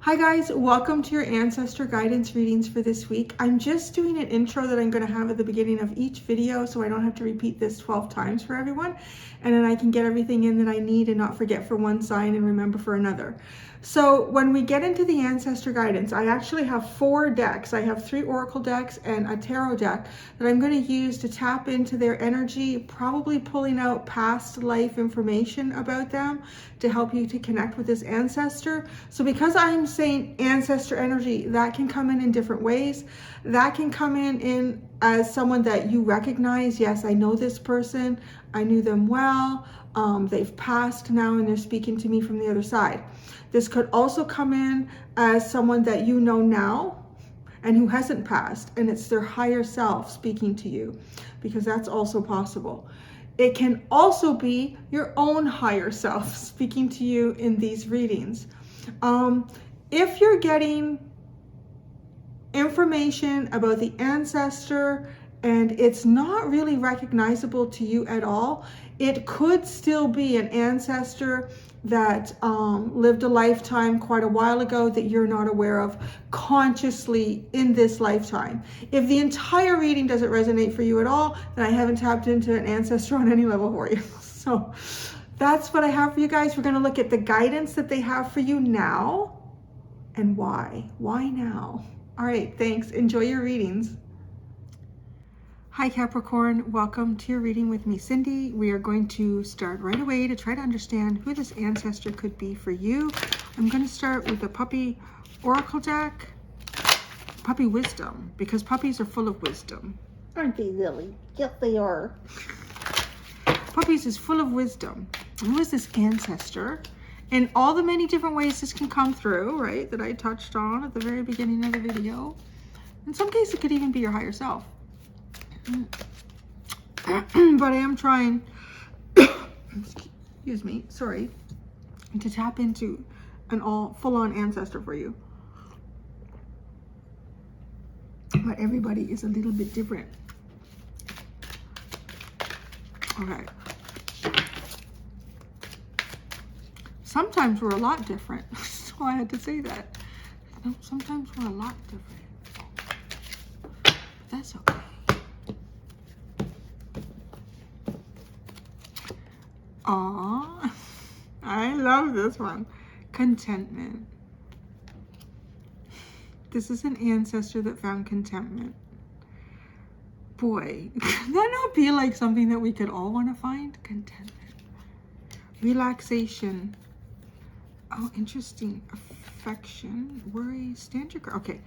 Hi guys, welcome to your ancestor guidance readings for this week. I'm just doing an intro that I'm going to have at the beginning of each video so I don't have to repeat this 12 times for everyone, and then I can get everything in that I need and not forget for one sign and remember for another. So when we get into the ancestor guidance, I actually have 4 decks. I have 3 oracle decks and a tarot deck that I'm going to use to tap into their energy, probably pulling out past life information about them to help you to connect with this ancestor. So because I'm saying ancestor energy, that can come in different ways. That can come in as someone that you recognize. Yes, I know this person. I knew them well. They've passed now and they're speaking to me from the other side. This could also come in as someone that you know now and who hasn't passed, and it's their higher self speaking to you, because that's also possible. It can also be your own higher self speaking to you in these readings. If you're getting information about the ancestor and it's not really recognizable to you at all, it could still be an ancestor that lived a lifetime quite a while ago that you're not aware of consciously in this lifetime. If the entire reading doesn't resonate for you at all, then I haven't tapped into an ancestor on any level for you. So that's what I have for you guys. We're going to look at the guidance that they have for you now and why. Why now? All right, thanks. Enjoy your readings. Hi Capricorn, welcome to your reading with me, Cindy. We are going to start right away to try to understand who this ancestor could be for you. I'm going to start with the puppy oracle deck, puppy wisdom, because puppies are full of wisdom. Aren't they, Lily? Yes, they are. Puppies is full of wisdom. Who is this ancestor? And all the many different ways this can come through, right, that I touched on at the very beginning of the video. In some cases, it could even be your higher self. But I am trying, excuse me, sorry, to tap into an all full-on ancestor for you. But everybody is a little bit different. Okay. Sometimes we're a lot different. So I had to say that. Sometimes we're a lot different. But that's okay. Aww, I love this one. Contentment. This is an ancestor that found contentment. Boy, can that not be like something that we could all want to find? Contentment. Relaxation. Oh, interesting. Affection. Worry. Stand your ground. Okay.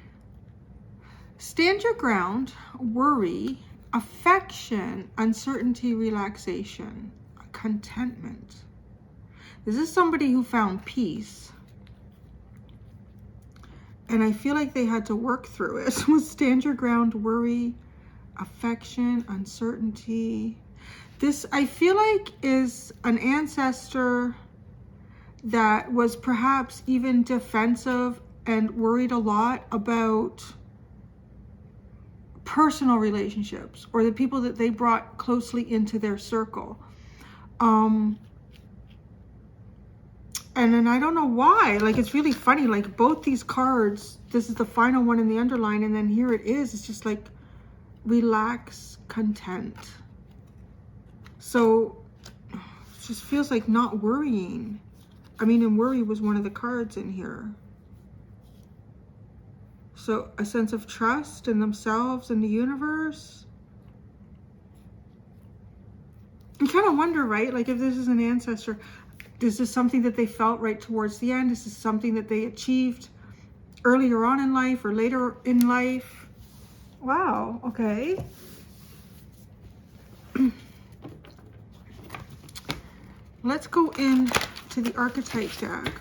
Stand your ground. Worry. Affection. Uncertainty. Relaxation. Contentment. This is somebody who found peace, and I feel like they had to work through it. With stand your ground, worry, affection, uncertainty. This, I feel like, is an ancestor that was perhaps even defensive and worried a lot about personal relationships or the people that they brought closely into their circle. And then I don't know why, like, it's really funny, like both these cards, this is the final one in the underline, and then here it is, it's just like relax, content. So it just feels like not worrying. I mean, and worry was one of the cards in here. So a sense of trust in themselves and the universe. You kind of wonder, right? Like, if this is an ancestor, is this something that they felt right towards the end? Is this something that they achieved earlier on in life or later in life? Wow, okay. Let's go into the archetype deck.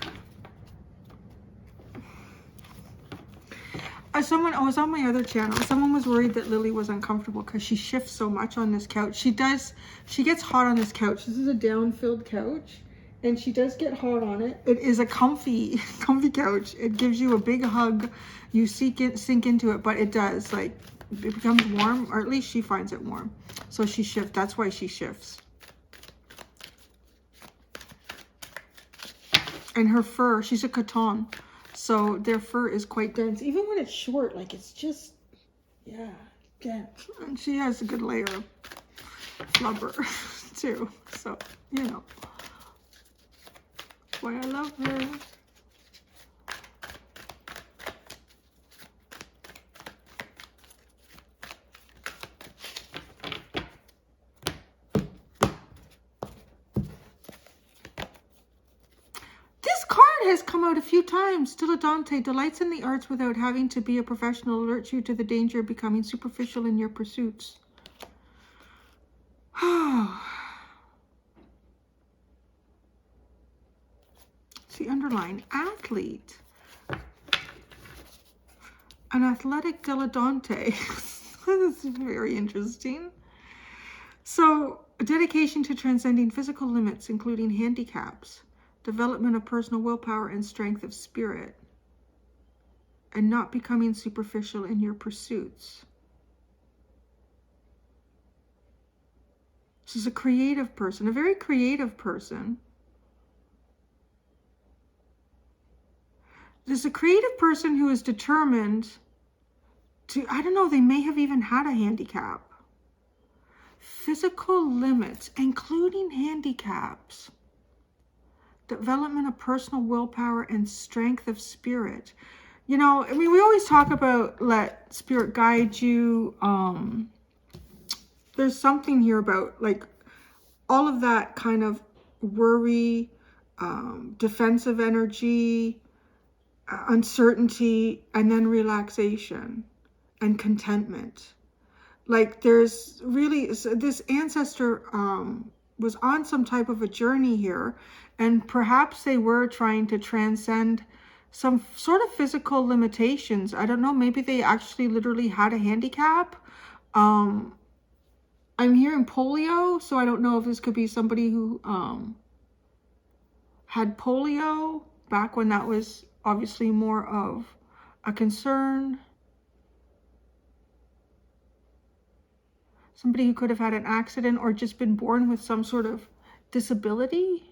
I was on my other channel. Someone was worried that Lily was uncomfortable because she shifts so much on this couch. She gets hot on this couch. This is a down-filled couch, and she does get hot on it. It is a comfy couch. It gives you a big hug. You sink into it, but it does, like, it becomes warm, or at least she finds it warm. So she shifts. That's why she shifts. And her fur, she's a Capricorn, so their fur is quite dense. Even when it's short, like it's just, yeah, dense. And she has a good layer of flubber too. So, you know, that's why I love her. Has come out a few times. Dilettante delights in the arts without having to be a professional, alerts you to the danger of becoming superficial in your pursuits. See, underline, athlete. An athletic dilettante. This is very interesting. So, a dedication to transcending physical limits, including handicaps. Development of personal willpower and strength of spirit, and not becoming superficial in your pursuits. This is a creative person, a very creative person. This is a creative person who is determined to, I don't know, they may have even had a handicap. Physical limits, including handicaps. Development of personal willpower and strength of spirit. You know, I mean, we always talk about let spirit guide you. There's something here about like all of that kind of worry, defensive energy, uncertainty, and then relaxation and contentment. Like there's really, this ancestor was on some type of a journey here, and perhaps they were trying to transcend some sort of physical limitations. I don't know, maybe they actually literally had a handicap. I'm hearing polio, so I don't know if this could be somebody who had polio back when that was obviously more of a concern. Somebody who could have had an accident or just been born with some sort of disability.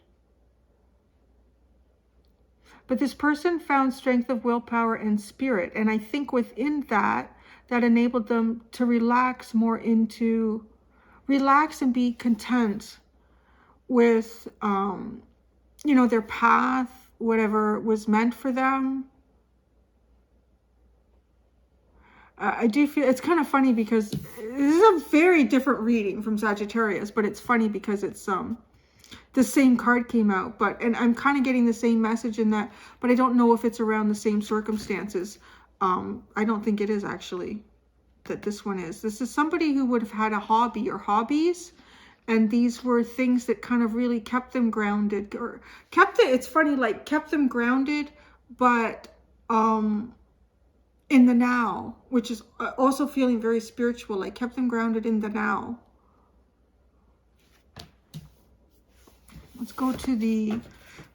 But this person found strength of willpower and spirit. And I think within that, that enabled them to relax more into, relax and be content with, you know, their path, whatever was meant for them. I do feel, it's kind of funny because this is a very different reading from Sagittarius, but it's funny because it's, the same card came out, and I'm kind of getting the same message in that, but I don't know if it's around the same circumstances. I don't think it is actually, that this one is. This is somebody who would have had a hobby or hobbies, and these were things that kind of really kept them grounded, or kept it, it's funny, like kept them grounded, but in the now, which is also feeling very spiritual, like kept them grounded in the now. Let's go to the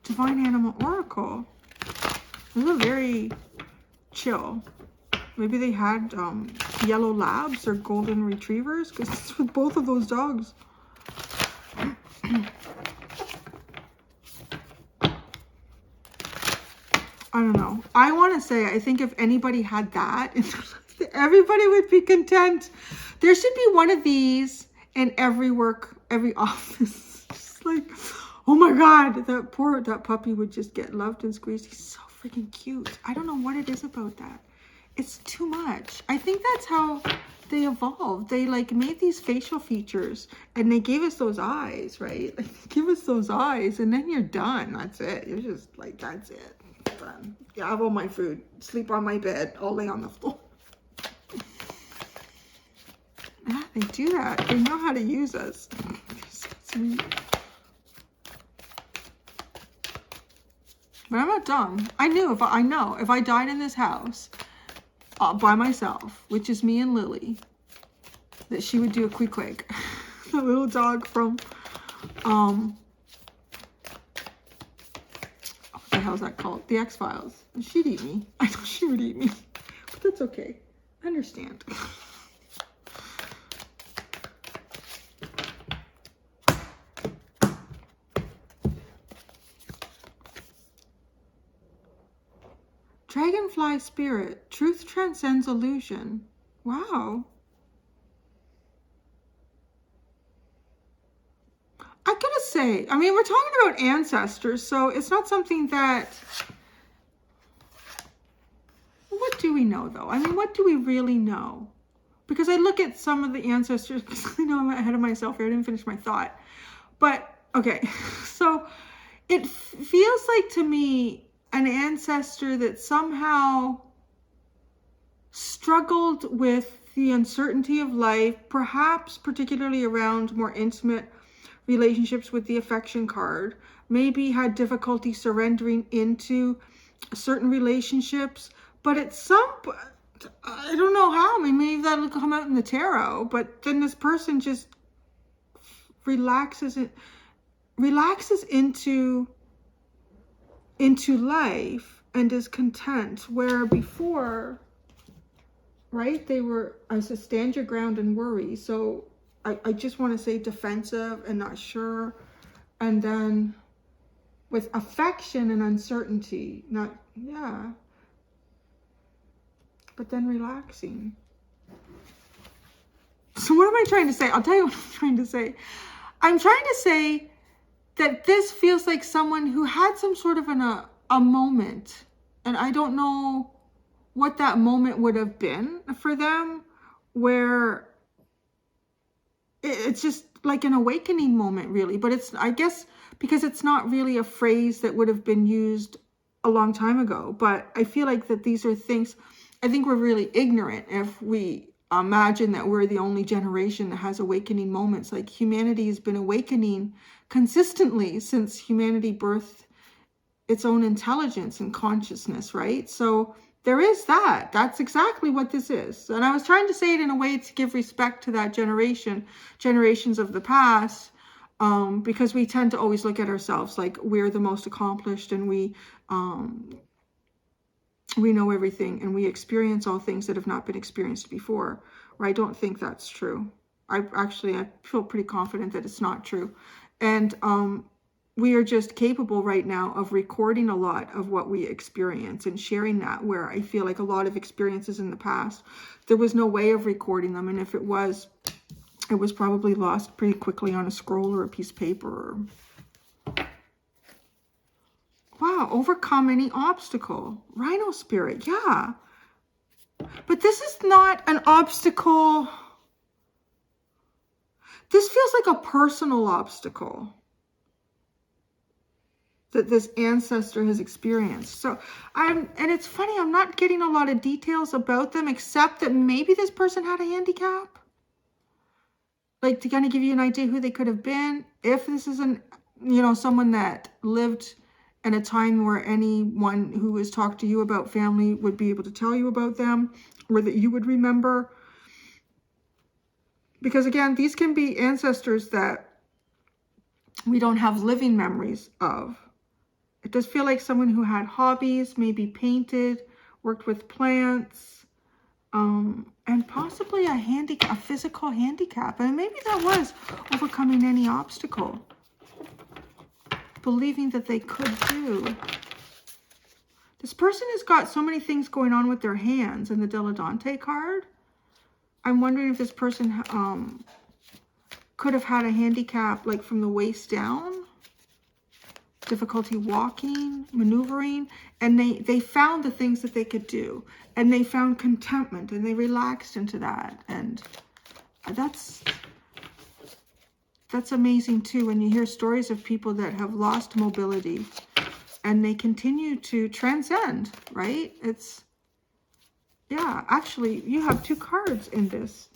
Divine Animal Oracle. This is very chill. Maybe they had yellow labs or golden retrievers, because it's with both of those dogs. I don't know. I want to say, I think if anybody had that, everybody would be content. There should be one of these in every office. Just like, oh my God, that puppy would just get loved and squeezed. He's so freaking cute. I don't know what it is about that. It's too much. I think that's how they evolved. They like made these facial features and they gave us those eyes, right? Like give us those eyes and then you're done. That's it. You're just like, that's it. Done. Yeah, I have all my food. Sleep on my bed. I'll lay on the floor. Yeah, they do that. They know how to use us. So sweet. But I'm not dumb. I know if I died in this house by myself, which is me and Lily, that she would do a quick. The little dog from what the hell's that called? The X-Files. She'd eat me. I know she would eat me, but that's okay. I understand. Dragonfly spirit. Truth transcends illusion. Wow. I gotta say, I mean, we're talking about ancestors, so it's not something that... What do we know, though? I mean, what do we really know? Because I look at some of the ancestors, because I know I'm ahead of myself here. I didn't finish my thought. But, okay, so it feels like to me an ancestor that somehow struggled with the uncertainty of life, perhaps particularly around more intimate relationships with the affection card, maybe had difficulty surrendering into certain relationships, but at some point, I don't know how, I mean, maybe that'll come out in the tarot, but then this person just relaxes into life and is content, where before, right, they were, I said, stand your ground and worry. So I just want to say defensive and not sure. And then with affection and uncertainty, not, yeah. But then relaxing. So what am I trying to say? I'll tell you what I'm trying to say. I'm trying to say that this feels like someone who had some sort of a moment. And I don't know what that moment would have been for them, where it's just like an awakening moment, really. But it's, I guess, because it's not really a phrase that would have been used a long time ago. But I feel like that these are things, I think we're really ignorant if we imagine that we're the only generation that has awakening moments. Like, humanity has been awakening consistently since humanity birthed its own intelligence and consciousness, right? So there is that. That's exactly what this is. And I was trying to say it in a way to give respect to that generations of the past, because we tend to always look at ourselves like we're the most accomplished, and we know everything, and we experience all things that have not been experienced before. Or I don't think that's true. I feel pretty confident that it's not true. And we are just capable right now of recording a lot of what we experience and sharing that, where I feel like a lot of experiences in the past, there was no way of recording them. And if it was probably lost pretty quickly on a scroll or a piece of paper. Wow, overcome any obstacle. Rhino spirit, yeah. But this is not an obstacle. This feels like a personal obstacle that this ancestor has experienced. So and it's funny, I'm not getting a lot of details about them, except that maybe this person had a handicap. Like, to kind of give you an idea who they could have been. If this is someone that lived in a time where anyone who has talked to you about family would be able to tell you about them, or that you would remember. Because again, these can be ancestors that we don't have living memories of. It does feel like someone who had hobbies, maybe painted, worked with plants, and possibly a physical handicap. And maybe that was overcoming any obstacle, believing that they could do. This person has got so many things going on with their hands in the Dilettante card. I'm wondering if this person could have had a handicap, like from the waist down. Difficulty walking, maneuvering, and they found the things that they could do, and they found contentment, and they relaxed into that. And that's amazing too, when you hear stories of people that have lost mobility and they continue to transcend, right? It's, yeah, actually you have two cards in this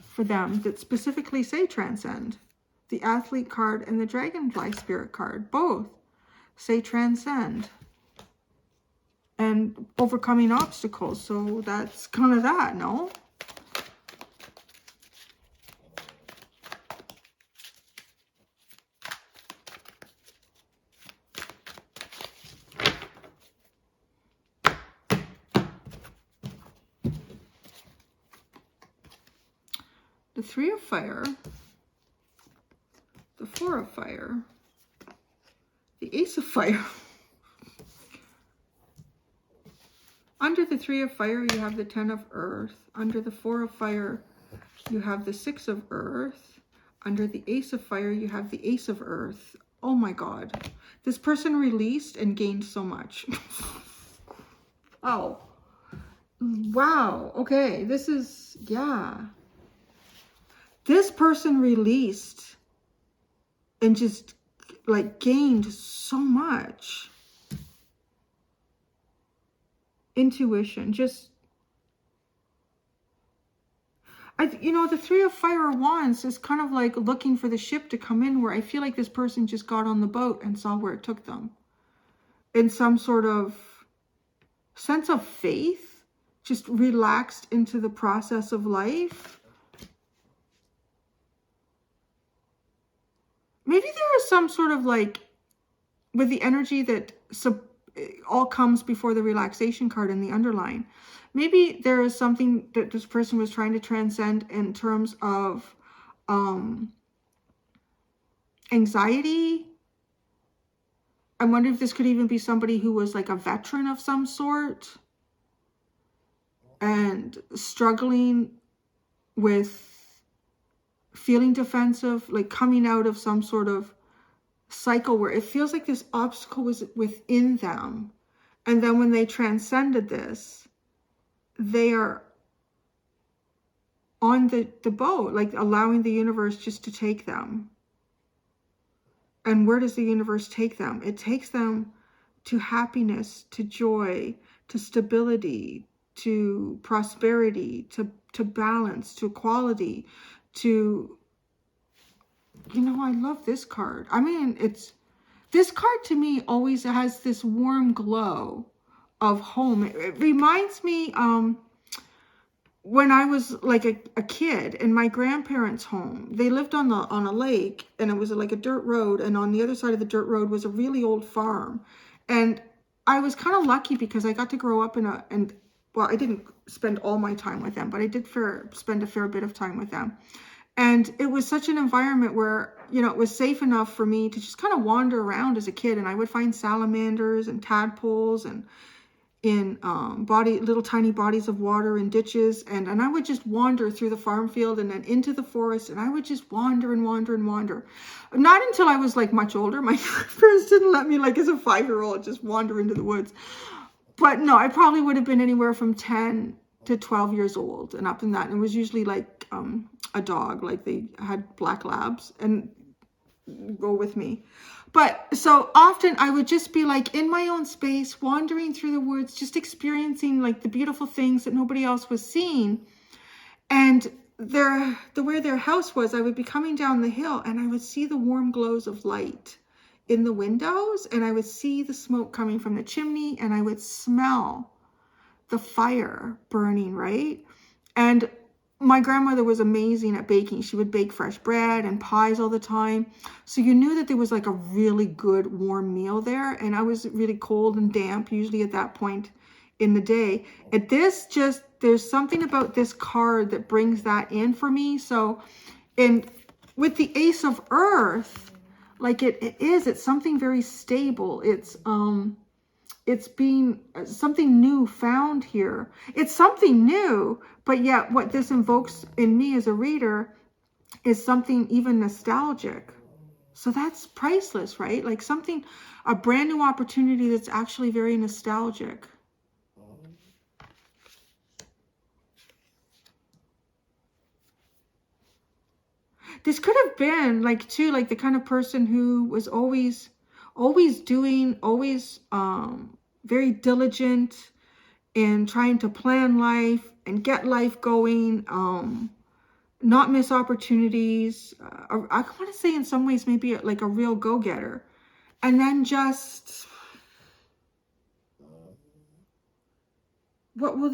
for them that specifically say transcend. The athlete card and the dragonfly spirit card, both say transcend and overcoming obstacles. So that's kind of that, no? The Three of Fire, the Four of Fire, the Ace of Fire, Under the 3 of fire, you have the 10 of earth. Under the 4 of fire, you have the 6 of earth. Under the ace of fire, you have the ace of earth. Oh my God. This person released and gained so much. Oh. Wow. Okay. This is, yeah. This person released and just like gained so much. Intuition. Just, you know, the 3 of fire wands is kind of like looking for the ship to come in, where I feel like this person just got on the boat and saw where it took them. In some sort of sense of faith, just relaxed into the process of life. Maybe there is some sort of like, with the energy that all comes before the relaxation card in the underline. Maybe there is something that this person was trying to transcend in terms of anxiety. I wonder if this could even be somebody who was like a veteran of some sort and struggling with feeling defensive, like coming out of some sort of cycle where it feels like this obstacle was within them. And then when they transcended this, they are on the boat, like allowing the universe just to take them. And where does the universe take them? It takes them to happiness, to joy, to stability, to prosperity, to balance, to equality, to, you know, I love this card. I mean, this card to me always has this warm glow of home. It reminds me when I was like a kid in my grandparents' home. They lived on a lake, and it was like a dirt road, and on the other side of the dirt road was a really old farm. And I was kind of lucky because I got to grow up well, I didn't spend all my time with them, but I did spend a fair bit of time with them. And it was such an environment where, you know, it was safe enough for me to just kind of wander around as a kid. And I would find salamanders and tadpoles and in little tiny bodies of water and ditches. And I would just wander through the farm field and then into the forest. And I would just wander and wander and wander. Not until I was like much older. My parents didn't let me, like as a 5-year-old, just wander into the woods. But no, I probably would have been anywhere from 10 to 12 years old and up in that. And it was usually like a dog, like they had black labs and go with me. But so often I would just be like in my own space, wandering through the woods, just experiencing like the beautiful things that nobody else was seeing. And where their house was, I would be coming down the hill and I would see the warm glows of light in the windows, and I would see the smoke coming from the chimney, and I would smell the fire burning, right? And my grandmother was amazing at baking. She would bake fresh bread and pies all the time. So you knew that there was like a really good warm meal there. And I was really cold and damp usually at that point in the day. And there's something about this card that brings that in for me. So with the Ace of Earth, like it's something very stable. It's being something new found here. It's something new, but yet what this invokes in me as a reader is something even nostalgic. So that's priceless, right? Like a brand new opportunity that's actually very nostalgic. This could have been like too, like the kind of person who was always very diligent in trying to plan life and get life going, not miss opportunities. I want to say in some ways maybe like a real go-getter. And then just, what will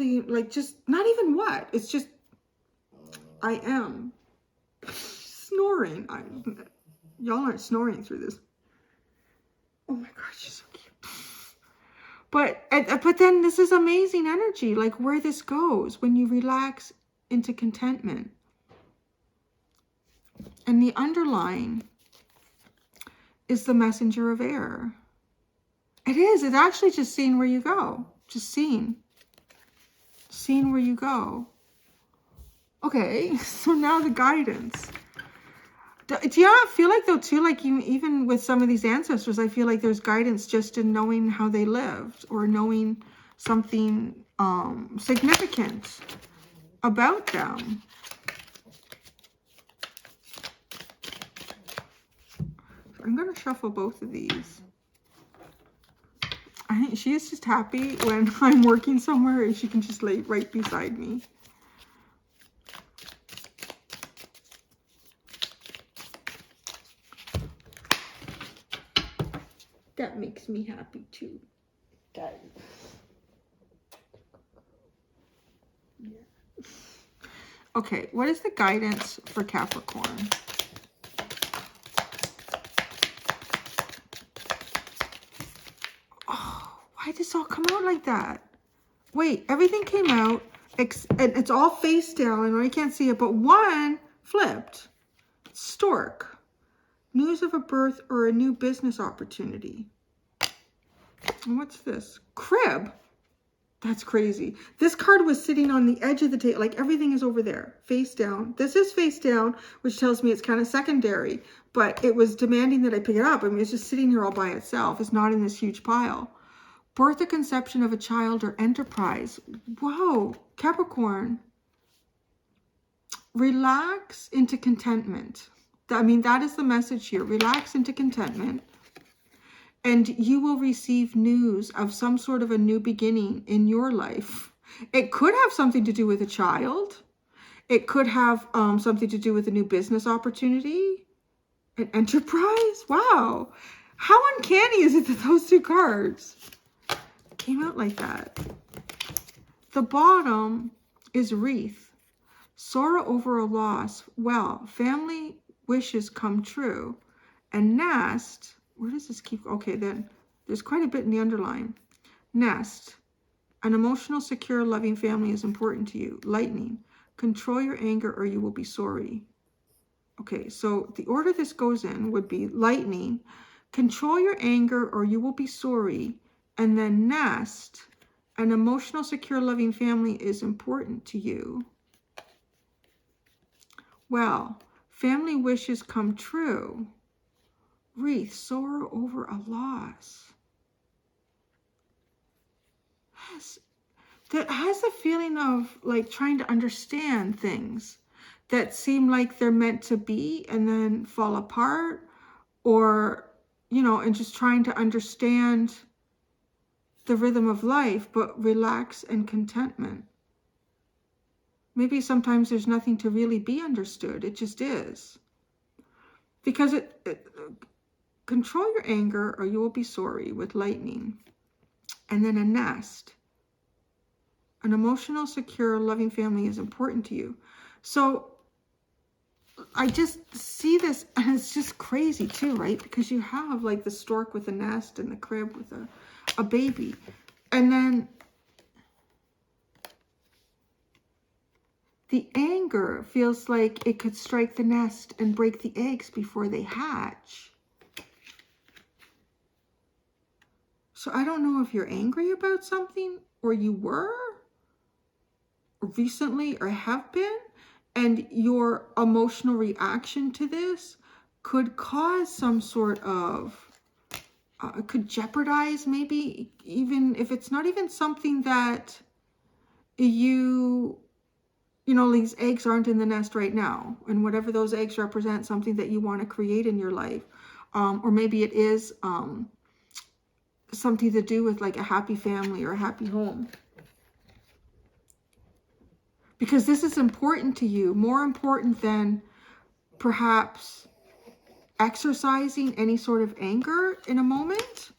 just not even what? It's just, I am snoring. Y'all aren't snoring through this. Oh my God, she's so cute. But then this is amazing energy, like where this goes when you relax into contentment. And the underline is the messenger of air. It's actually just seeing where you go, just seeing. seeing where you go. Okay, so now the guidance. Do you not feel like, though, too, like even with some of these ancestors, I feel like there's guidance just in knowing how they lived or knowing something significant about them. I'm going to shuffle both of these. I think she is just happy when I'm working somewhere and she can just lay right beside me. That makes me happy too. Good. Yeah. Okay, what is the guidance for Capricorn? Oh, why did this all come out like that? Wait, everything came out, and it's all face down. I know you can't see it, but one flipped. Stork. News of a birth or a new business opportunity. And what's this? Crib. That's crazy. This card was sitting on the edge of the table. Like everything is over there, face down. This is face down, which tells me it's kind of secondary, but it was demanding that I pick it up. I mean, it's just sitting here all by itself. It's not in this huge pile. Birth or conception of a child or enterprise. Whoa, Capricorn. Relax into contentment. I mean, that is the message here. Relax into contentment. And you will receive news of some sort of a new beginning in your life. It could have something to do with a child. It could have something to do with a new business opportunity. An enterprise. Wow. How uncanny is it that those two cards came out like that? The bottom is wreath. Sorrow over a loss. Well, family wishes come true. And nest. Where does this keep? Okay, then there's quite a bit in the underline. Nest. An emotional, secure, loving family is important to you. Lightning. Control your anger or you will be sorry. Okay, so the order this goes in would be lightning. Control your anger or you will be sorry. And then nest. An emotional, secure, loving family is important to you. Well, family wishes come true. Wreath, sorrow over a loss. That has a feeling of like trying to understand things that seem like they're meant to be and then fall apart, or, you know, and just trying to understand the rhythm of life, but relax and contentment. Maybe sometimes there's nothing to really be understood. It just is. Because control your anger or you will be sorry with lightning. And then a nest. An emotional, secure, loving family is important to you. So I just see this, and it's just crazy too, right? Because you have like the stork with a nest and the crib with a baby. And then the anger feels like it could strike the nest and break the eggs before they hatch. So I don't know if you're angry about something, or you were recently or have been, and your emotional reaction to this could cause some sort of, could jeopardize, maybe even if it's not even something that you know, these eggs aren't in the nest right now, and whatever those eggs represent, something that you want to create in your life, or maybe it is something to do with like a happy family or a happy home. Because this is important to you, more important than perhaps exercising any sort of anger in a moment.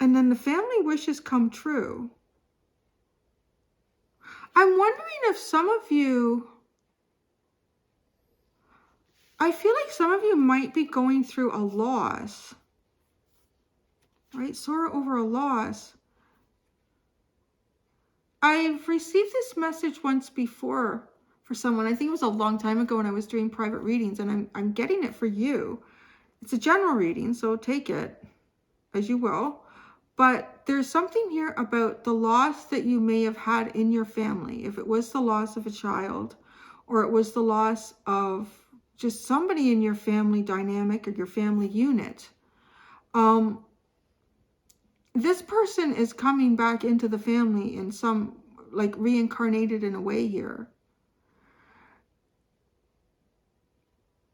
And then the family wishes come true. I'm wondering if some of you, I feel like some of you might be going through a loss, right? Sorrow over a loss. I've received this message once before for someone. I think it was a long time ago when I was doing private readings, and I'm getting it for you. It's a general reading, so take it as you will. But there's something here about the loss that you may have had in your family. If it was the loss of a child, or it was the loss of just somebody in your family dynamic or your family unit, this person is coming back into the family in some, like, reincarnated in a way here.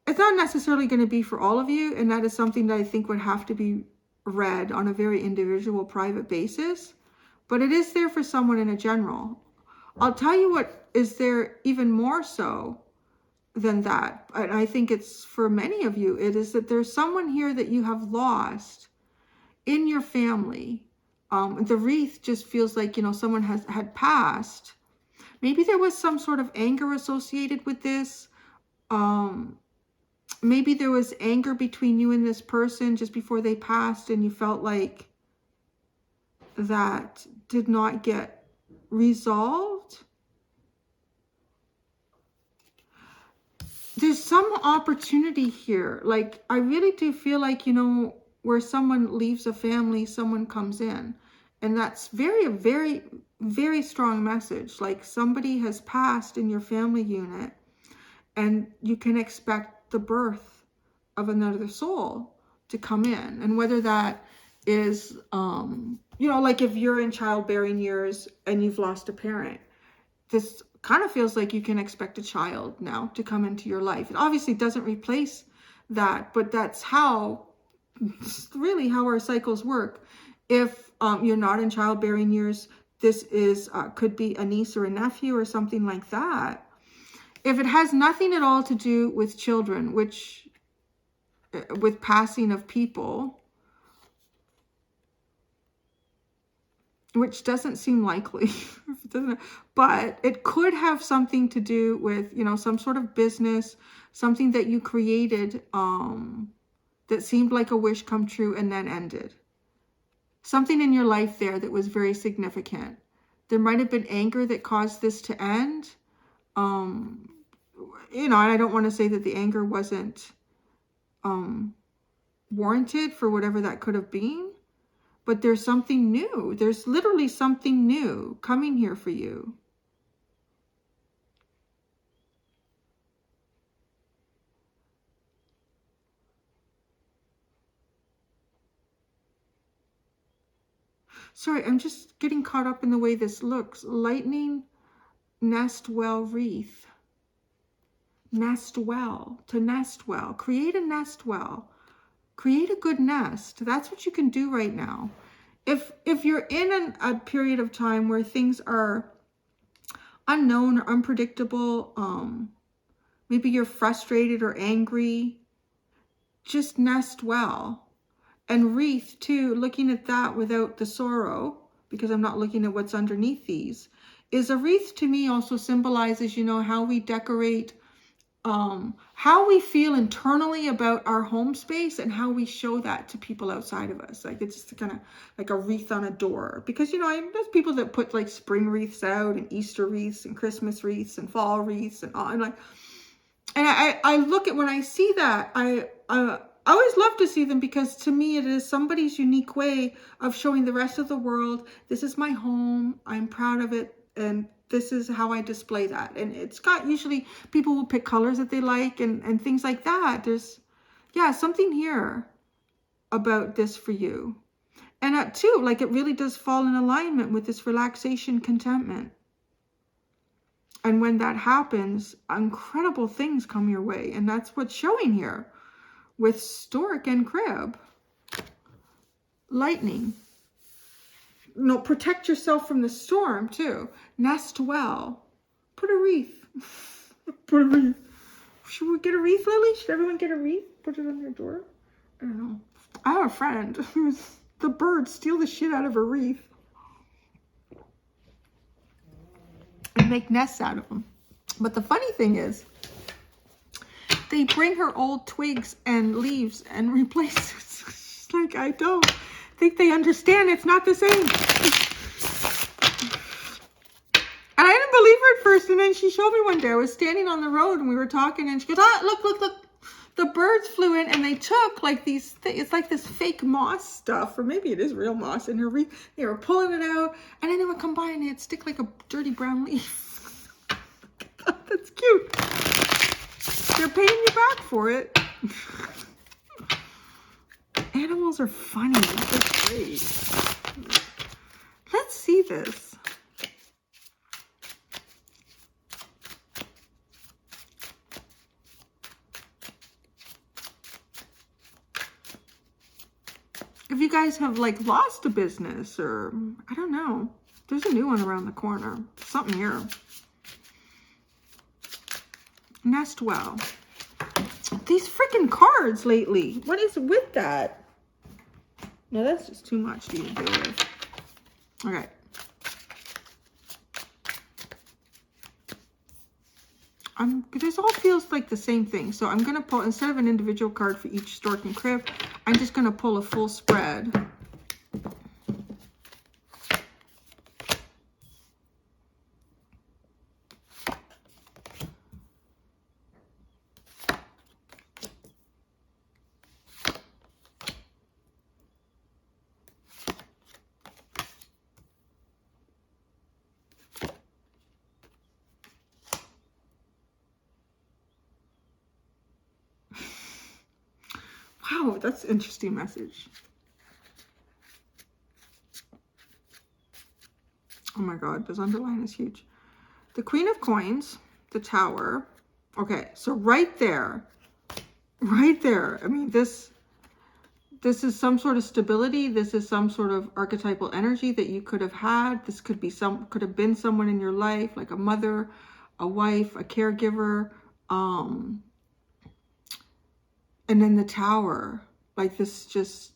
It's not necessarily going to be for all of you, and that is something that I think would have to be read on a very individual, private basis, but it is there for someone in a general. I'll tell you what is there even more so than that, and I think it's for many of you, it is that there's someone here that you have lost in your family. The wreath just feels like, you know, someone had passed. Maybe there was some sort of anger associated with this. Maybe there was anger between you and this person just before they passed, and you felt like that did not get resolved. There's some opportunity here. Like, I really do feel like, you know, where someone leaves a family, someone comes in. And that's very, very, very strong message. Like, somebody has passed in your family unit, and you can expect the birth of another soul to come in. And whether that is, you know, like if you're in childbearing years and you've lost a parent, this kind of feels like you can expect a child now to come into your life. It obviously doesn't replace that, but that's how, really how our cycles work. If you're not in childbearing years, this is could be a niece or a nephew or something like that. If it has nothing at all to do with children, which with passing of people, which doesn't seem likely, but it could have something to do with, you know, some sort of business, something that you created that seemed like a wish come true and then ended. Something in your life there that was very significant. There might have been anger that caused this to end. You know, and I don't want to say that the anger wasn't warranted for whatever that could have been, but there's something new. There's literally something new coming here for you. Sorry, I'm just getting caught up in the way this looks. Lightning, nest well, wreath. Nest well, to nest well. Create a nest well. Create a good nest. That's what you can do right now. If you're in a period of time where things are unknown or unpredictable, maybe you're frustrated or angry, just nest well. And wreath too, looking at that without the sorrow, because I'm not looking at what's underneath these, is a wreath to me also symbolizes, you know, how we decorate, how we feel internally about our home space and how we show that to people outside of us. Like, it's just kind of like a wreath on a door, because, you know, there's people that put like spring wreaths out and Easter wreaths and Christmas wreaths and fall wreaths and all. And like, and I look at, when I see that, I always love to see them, because to me it is somebody's unique way of showing the rest of the world, this is my home, I'm proud of it, and this is how I display that. And it's got, usually people will pick colors that they like and things like that. There's, yeah, something here about this for you. And too, like, it really does fall in alignment with this relaxation, contentment. And when that happens, incredible things come your way. And that's what's showing here with Stork and Crib. Lightning. No, protect yourself from the storm too. Nest well. Put a wreath. Put a wreath. Should we get a wreath, Lily? Should everyone get a wreath? Put it on their door? I don't know. I have a friend who's, the birds steal the shit out of her wreath and make nests out of them. But the funny thing is, they bring her old twigs and leaves and replace it. She's like, I don't think they understand. It's not the same. And I didn't believe her at first. And then she showed me one day. I was standing on the road and we were talking, and she goes, ah, look. The birds flew in and they took like these it's like this fake moss stuff, or maybe it is real moss, and they were pulling it out, and then they would come by and they'd stick like a dirty brown leaf. That's cute. They're paying you back for it. Animals are funny. They're great. Let's see this. If you guys have like lost a business, or I don't know, there's a new one around the corner. Something here. Nest well. These freaking cards lately. What is with that? No, that's just too much to even deal with. Okay. This all feels like the same thing. So I'm going to pull, instead of an individual card for each stork and crib, I'm just going to pull a full spread. Wow, that's an interesting message. Oh my God, this underline is huge. The Queen of Coins, the Tower. Okay, so right there. I mean, this is some sort of stability. This is some sort of archetypal energy that you could have had. This could have been someone in your life, like a mother, a wife, a caregiver. And then the Tower, like this just,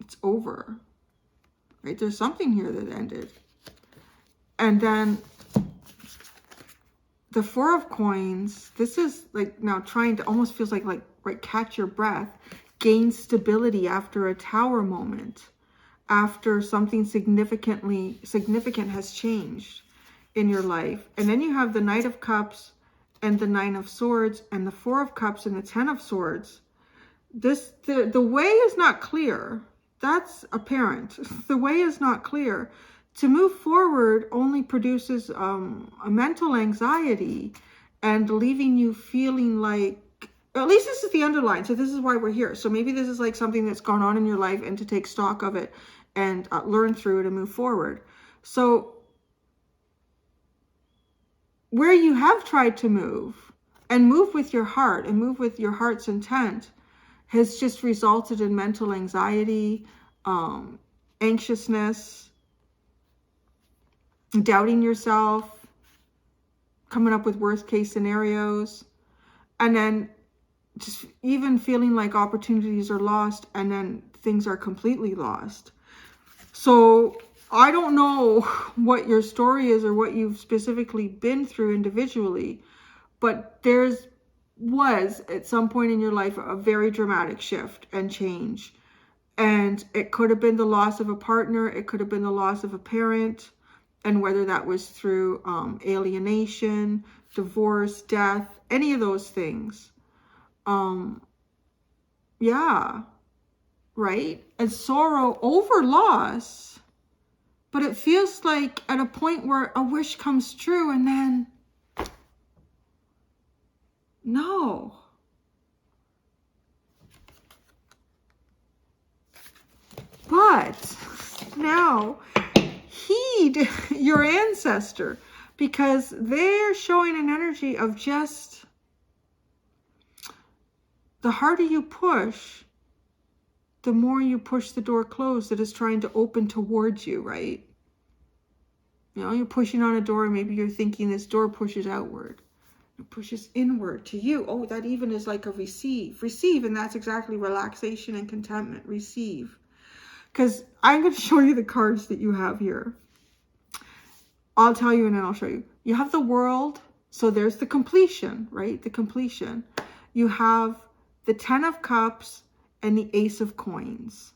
it's over, right? There's something here that ended. And then the Four of Coins, this is like now trying to, almost feels like right, catch your breath, gain stability after a Tower moment, after something significant has changed in your life. And then you have the Knight of Cups and the Nine of Swords and the Four of Cups and the Ten of Swords. The way is not clear. That's apparent. The way is not clear. To move forward only produces a mental anxiety and leaving you feeling like, at least this is the underline. So this is why we're here. So maybe this is like something that's gone on in your life, and to take stock of it and learn through it and move forward. So where you have tried to move and move with your heart and move with your heart's intent has just resulted in mental anxiety, anxiousness, doubting yourself, coming up with worst case scenarios, and then just even feeling like opportunities are lost, and then things are completely lost. So I don't know what your story is or what you've specifically been through individually, but was at some point in your life a very dramatic shift and change. And it could have been the loss of a partner. It could have been the loss of a parent. And whether that was through alienation, divorce, death, any of those things. Yeah, right? And sorrow over loss. But it feels like at a point where a wish comes true and then no. But now heed your ancestor, because they're showing an energy of just the harder you push, the more you push the door closed that is trying to open towards you, right? You know, you're pushing on a door, and maybe you're thinking this door pushes outward. It pushes inward to you. Oh, that even is like a receive. Receive, and that's exactly relaxation and contentment. Receive. Because I'm going to show you the cards that you have here. I'll tell you and then I'll show you. You have the World. So there's the completion, right? The completion. You have the Ten of Cups and the Ace of Coins.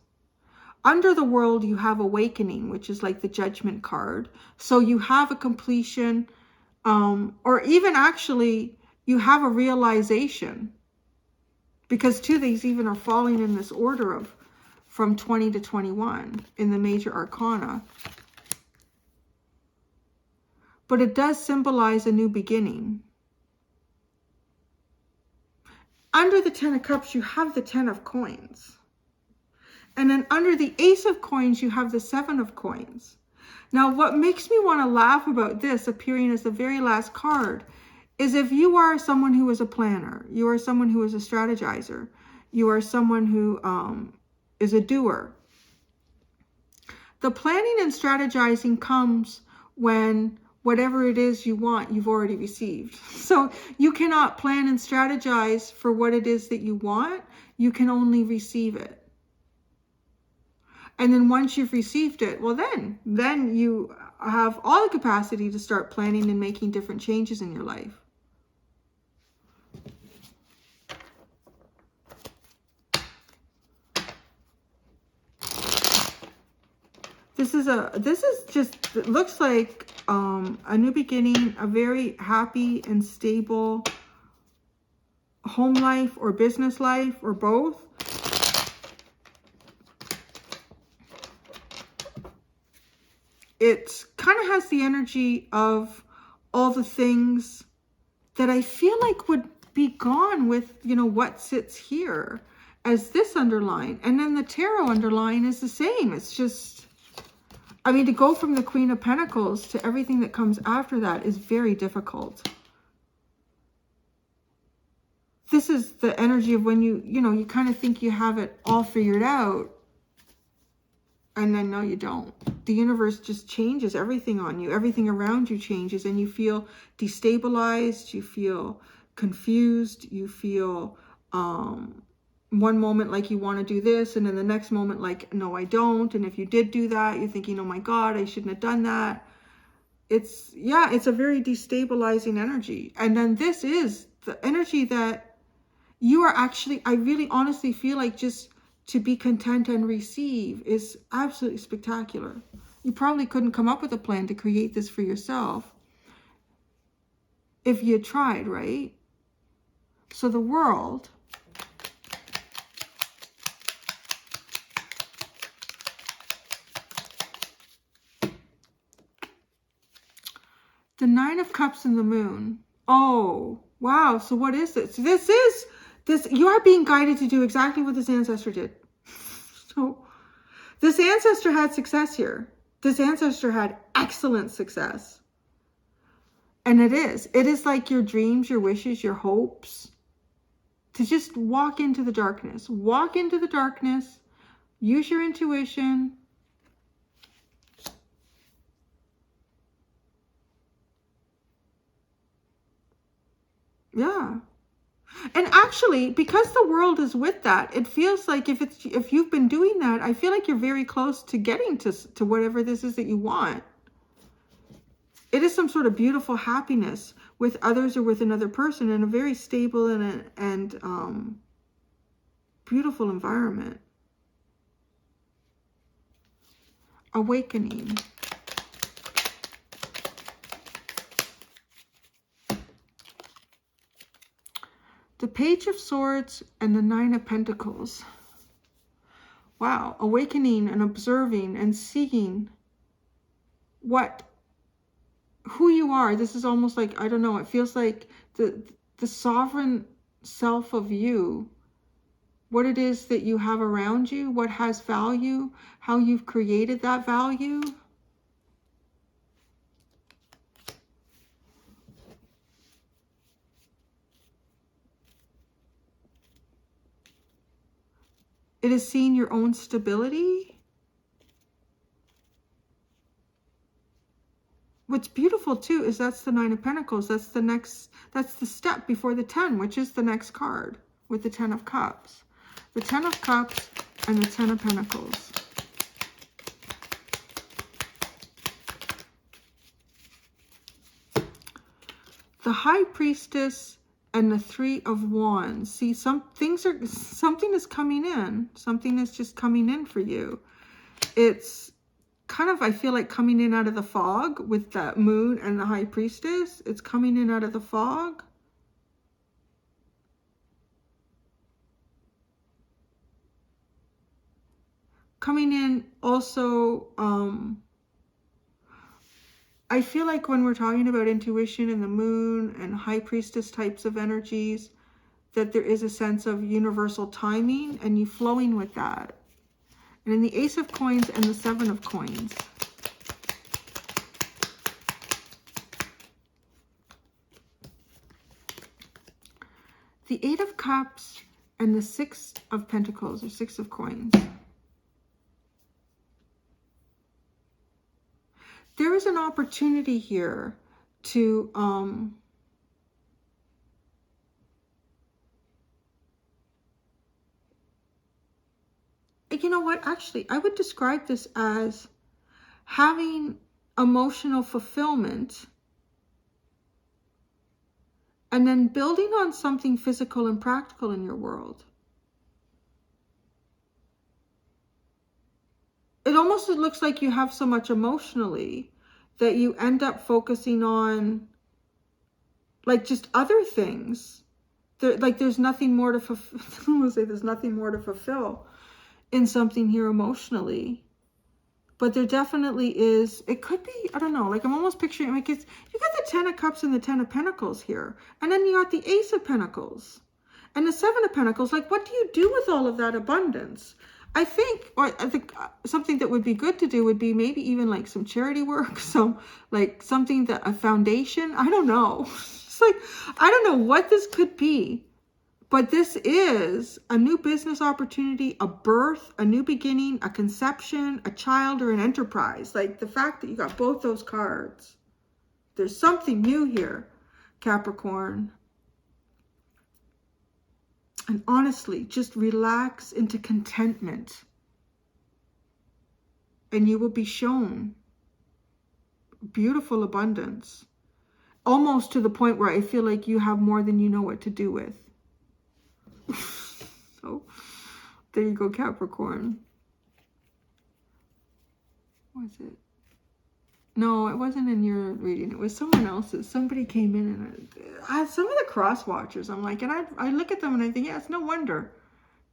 Under the World, you have Awakening, which is like the Judgment card. So you have a completion, or even actually you have a realization. Because too, these even are falling in this order of from 20 to 21 in the major arcana. But it does symbolize a new beginning. Under the 10 of Cups, you have the 10 of Coins. And then under the Ace of Coins, you have the 7 of Coins. Now, what makes me want to laugh about this appearing as the very last card is if you are someone who is a planner, you are someone who is a strategizer, you are someone who is a doer. The planning and strategizing comes when whatever it is you want, you've already received. So you cannot plan and strategize for what it is that you want. You can only receive it. And then once you've received it, well, then you have all the capacity to start planning and making different changes in your life. This is just, it looks like a new beginning, a very happy and stable home life or business life or both. It kind of has the energy of all the things that I feel like would be gone with, you know, what sits here as this underline. And then the tarot underline is the same. It's just, I mean, to go from the Queen of Pentacles to everything that comes after that is very difficult. This is the energy of when you kind of think you have it all figured out. And then no, you don't. The universe just changes everything on you. Everything around you changes and you feel destabilized. You feel confused. You feel one moment like you want to do this, and then the next moment like, no, I don't. And if you did do that, you're thinking, oh my God, I shouldn't have done that. It's a very destabilizing energy. And then this is the energy that you are actually, I really honestly feel like just to be content and receive is absolutely spectacular. You probably couldn't come up with a plan to create this for yourself if you tried, right? So the World, the Nine of Cups and the Moon. Oh, wow. So what is this? This, you are being guided to do exactly what this ancestor did. So this ancestor had success here. This ancestor had excellent success. And it is like your dreams, your wishes, your hopes, to just walk into the darkness. Walk into the darkness, use your intuition. Yeah. And actually, because the World is with that, it feels like if you've been doing that, I feel like you're very close to getting to whatever this is that you want. It is some sort of beautiful happiness with others or with another person in a very stable and beautiful environment. Awakening. The Page of Swords and the Nine of Pentacles. Wow. Awakening and observing and seeing who you are. This is almost like, I don't know, it feels like the sovereign self of you. What it is that you have around you, what has value, how you've created that value. It is seeing your own stability. What's beautiful too is that's the Nine of Pentacles. That's the step before the 10, which is the next card with the 10 of Cups. The 10 of Cups and the 10 of Pentacles. The High Priestess and the Three of Wands. See, something is coming in. Something is just coming in for you. It's kind of, I feel like, coming in out of the fog with that Moon and the High Priestess. It's coming in out of the fog. Coming in also, I feel like when we're talking about intuition and the moon and high priestess types of energies, that there is a sense of universal timing and you flowing with that. And in the Ace of Coins and the Seven of Coins, the Eight of Cups and the Six of Pentacles or Six of Coins. There is an opportunity here to you know what, actually I would describe this as having emotional fulfillment and then building on something physical and practical in your world. It almost looks like you have so much emotionally that you end up focusing on like just other things. There's nothing more to fulfill. I'm gonna say there's nothing more to fulfill in something here emotionally. But there definitely is, it could be, I don't know, like I'm almost picturing, like it's, you got the Ten of Cups and the Ten of Pentacles here. And then you got the Ace of Pentacles and the Seven of Pentacles. Like, what do you do with all of that abundance? I think something that would be good to do would be maybe even like some charity work, something that a foundation, I don't know. It's like, I don't know what this could be, but this is a new business opportunity, a birth, a new beginning, a conception, a child, or an enterprise. Like the fact that you got both those cards, there's something new here, Capricorn. And honestly, just relax into contentment and you will be shown beautiful abundance, almost to the point where I feel like you have more than you know what to do with. So there you go, Capricorn. Was it? No, it wasn't in your reading. It was someone else's. Somebody came in and some of the cross watchers, I'm like, and I look at them and I think, yeah, it's no wonder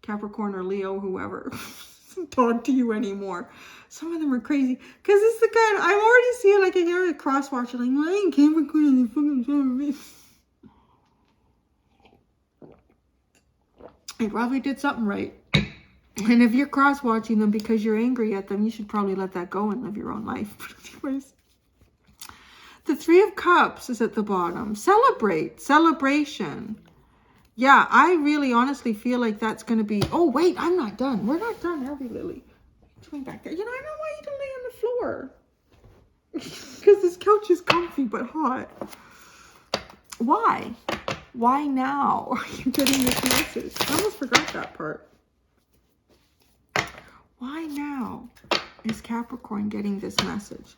Capricorn or Leo, whoever, doesn't talk to you anymore. Some of them are crazy. Because it's the kind, I'm already seeing like a cross watcher, like, well, I ain't Capricorn and you fucking telling me. They probably did something right. And if you're cross-watching them because you're angry at them, you should probably let that go and live your own life. But anyways, the Three of Cups is at the bottom. Celebrate. Celebration. Yeah, I really honestly feel like that's going to be... Oh, wait, I'm not done. We're not done, are we, Lily? Coming back there. You know, I don't want you to lay on the floor. Because this couch is comfy but hot. Why? Why now are you getting this message? I almost forgot that part. Why now is Capricorn getting this message?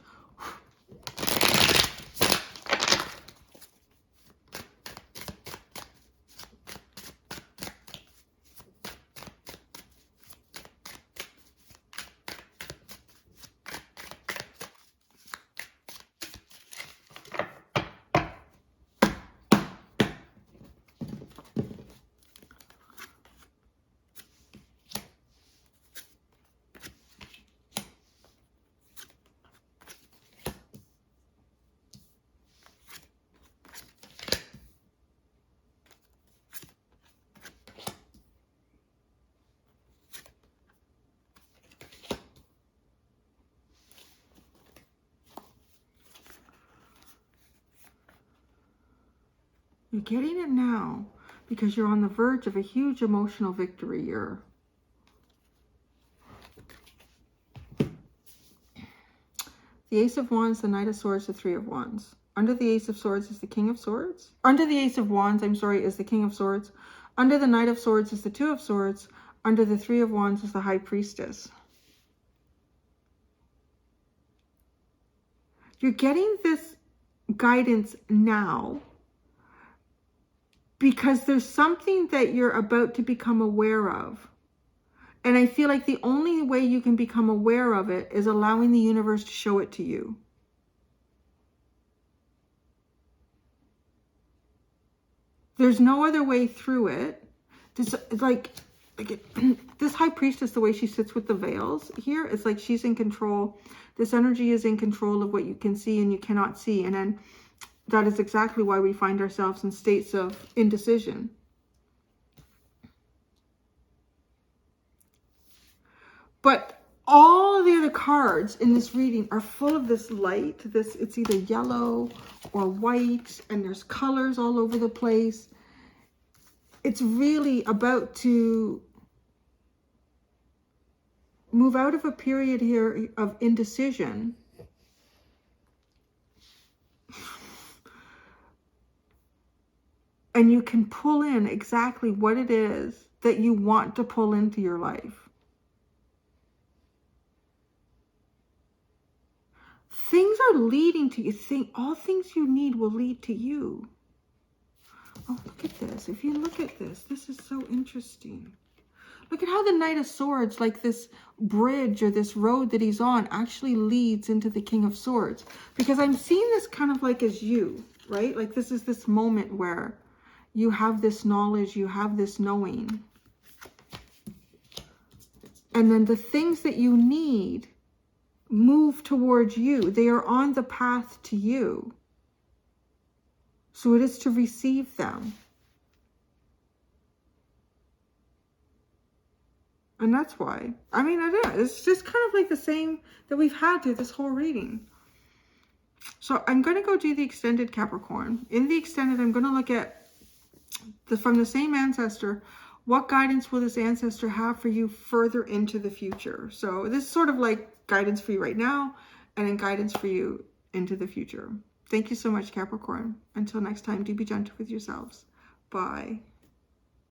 You're getting it now because you're on the verge of a huge emotional victory. The Ace of Wands, the Knight of Swords, the Three of Wands. Under the Ace of Swords is the King of Swords. Under the Ace of Wands, is the King of Swords. Under the Knight of Swords is the Two of Swords. Under the Three of Wands is the High Priestess. You're getting this guidance now because there's something that you're about to become aware of. And I feel like the only way you can become aware of it is allowing the universe to show it to you. There's no other way through it. It's like this high priestess, the way she sits with the veils here, it's like she's in control. This energy is in control of what you can see and you cannot see. And then that is exactly why we find ourselves in states of indecision. But all the other cards in this reading are full of this light. It's either yellow or white, and there's colors all over the place. It's really about to move out of a period here of indecision and you can pull in exactly what it is that you want to pull into your life. Things are leading to you. All things you need will lead to you. Oh, look at this. If you look at this, this is so interesting. Look at how the Knight of Swords, like this bridge or this road that he's on, actually leads into the King of Swords. Because I'm seeing this kind of like as you, right? Like this is this moment where you have this knowledge, you have this knowing. And then the things that you need move towards you. They are on the path to you. So it is to receive them. And that's why. I mean, it's just kind of like the same that we've had through this whole reading. So I'm going to go do the extended Capricorn. In the extended, I'm going to look at, from the same ancestor, what guidance will this ancestor have for you further into the future? So this is sort of like guidance for you right now, and then guidance for you into the future. Thank you so much, Capricorn. Until next time, do be gentle with yourselves. Bye.